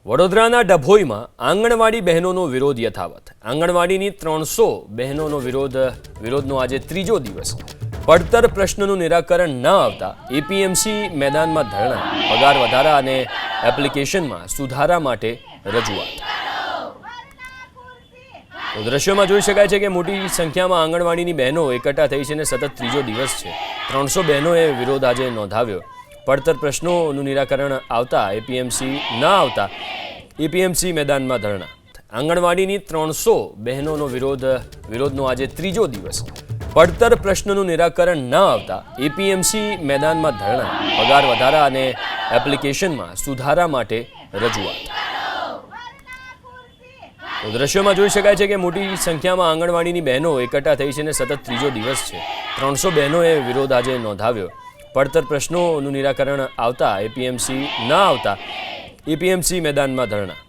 વડોદરાના ડભોઈમાં આંગણવાડી બહેનોનો વિરોધ યથાવત. આંગણવાડીની 300 બહેનોનો વિરોધનો આજે ત્રીજો દિવસ. પડતર પ્રશ્નનું નિરાકરણ ન આવતા એપીએમસી મેદાનમાં ધરણા, પગાર વધારા અને એપ્લિકેશનમાં સુધારા માટે રજૂઆત. તો દ્રશ્યોમાં જોઈ શકાય છે કે મોટી સંખ્યામાં આંગણવાડીની બહેનો એકઠા થઈ છે અને સતત ત્રીજો દિવસ છે. 300 બહેનોએ વિરોધ આજે નોંધાવ્યો. પડતર પ્રશ્નોનું નિરાકરણ આવતા એપીએમસી મેદાનમાં ધરણા. આંગણવાડીની 300 બહેનોનો વિરોધનો આજે ત્રીજો દિવસ. પડતર પ્રશ્નનું નિરાકરણ ન આવતા એપીએમસી મેદાનમાં ધરણા, પગાર વધારા અને એપ્લિકેશનમાં સુધારા માટે રજૂઆત. તો દ્રશ્યોમાં જોઈ શકાય છે કે મોટી સંખ્યામાં આંગણવાડીની બહેનો એકઠા થઈ છે અને સતત ત્રીજો દિવસ છે. 300 બહેનોએ વિરોધ આજે નોંધાવ્યો. પડતર પ્રશ્નોનું નિરાકરણ આવતા એપીએમસી મેદાનમાં ધરણા.